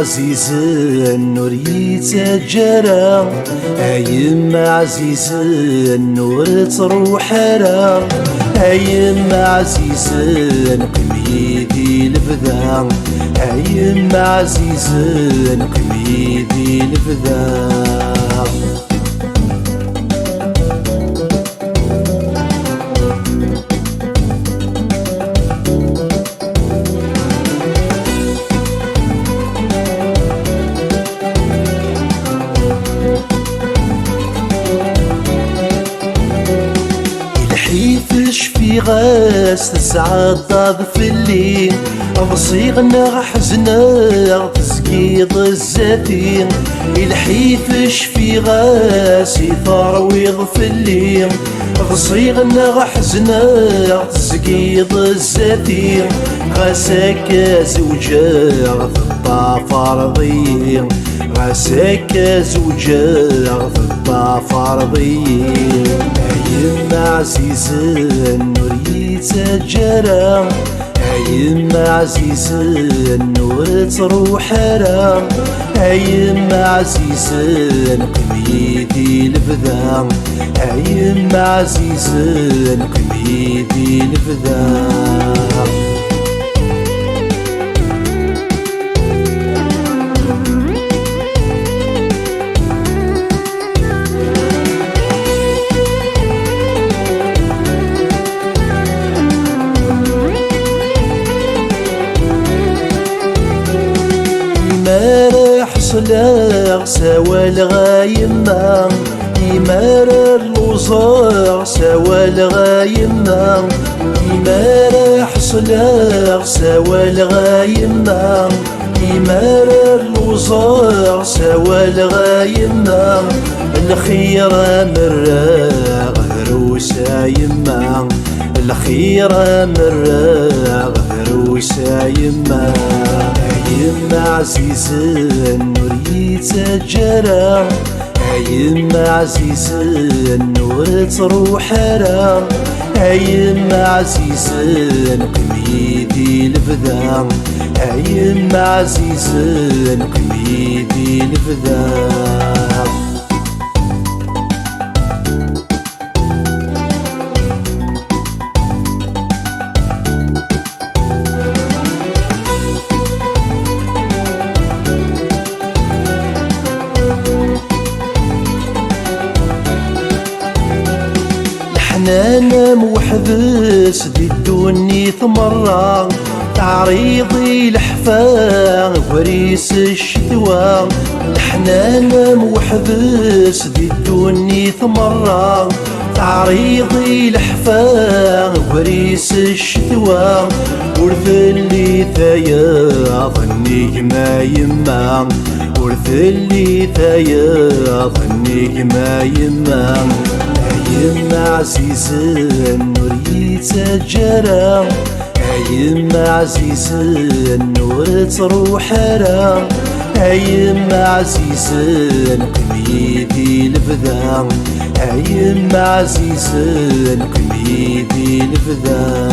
عزيز النور يتجرى، يما عزيز النور تروح راه، يما عزيز نقم يدي البدا، يما عزيز نقم يدي البدا. في غاس تسعى الضاد في الليل، بصيغنا حزنا تسقيض الزيتين، الحيفش في غاس يطرويض في الليل، بصيغنا حزنا تسقيض الزيتين، غاسك زوجة في الطافر ضيين، غاسك زوجة في الطافر ضيين. يما عزيز النور يتجرى، يما عزيز النور تروح راه، يما عزيز نقم يدي البدا، يما عزيز نقم يدي البدا. حصلاغ سوا الغايمة، يمار الوزار سوا الغايمة، يمار حصلاغ سوا الغايمة، يمار الوزار سوا الغايمة، الخيرة مرة غروسة يما، الخيرة مرة غروسة يما. يما عزيز النور يتجرى، يما عزيز النور تروح راه، يما عزيز نقم يدي البدا، يما عزيز نقم يدي البدا. أنا موحبس دي الدنيا ثمرة، تعريضي الحفا وريس الشتوى، الحنان موحبس دي الدنيا ثمرة، تعريضي الحفا وريس الشتوى، ورث اللي ثياض النجمة يما، ورث اللي ثياض النجمة يما. يما عزيز النور يتجرى، يما عزيز النور تروح راه، يما عزيز نقم يدي البدا، يما عزيز نقم يدي البدا.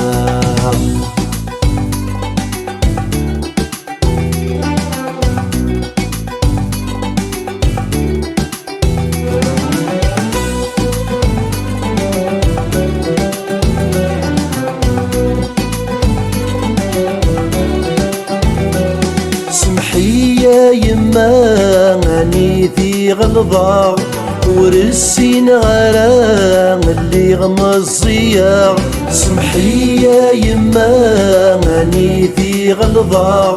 يا يما اني ذي غلظة، ورسين غرام اللي غمزية، سمحي يا يما اني ذي غلظة،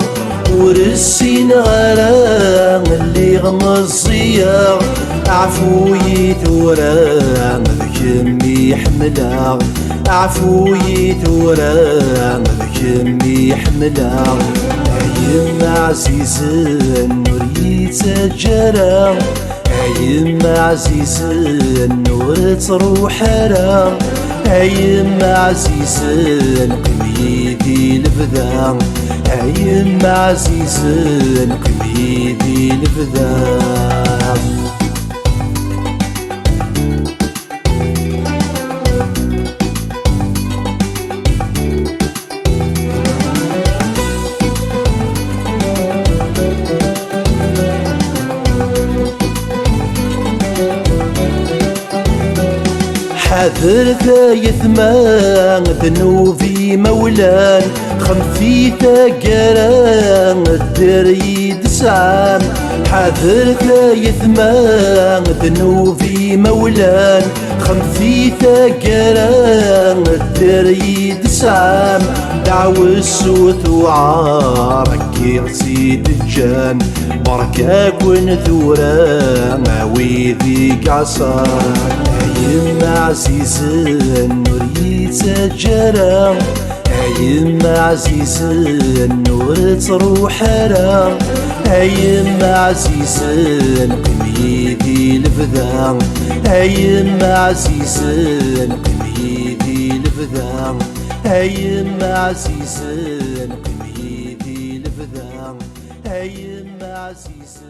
ورسين غرام اللي غمزية، عفوي ثورة بكمي حملة، عفوي ثورة بكمي حملة. يما عزيز النور يتجرى، يما عزيز النور تروح راه، يما عزيز نقم يدي البدا، يما عزيز نقم يدي البدا. حاذر ثايثمان ذنوبي مولان خمثي ثاقران الدري دسعان حاذر ثايثمان ذنوبي مولان خمثي ثاقران الدري دسعان دعو السوت وعارك يغسيد الجان بركاك ونثوران ويذي قعصان يما عزيز النور يتسجرا يما عزيز النور تروح را يما عزيز قميدي الفذا يما عزيز قميدي الفذا يما عزيز قميدي الفذا يما عزيز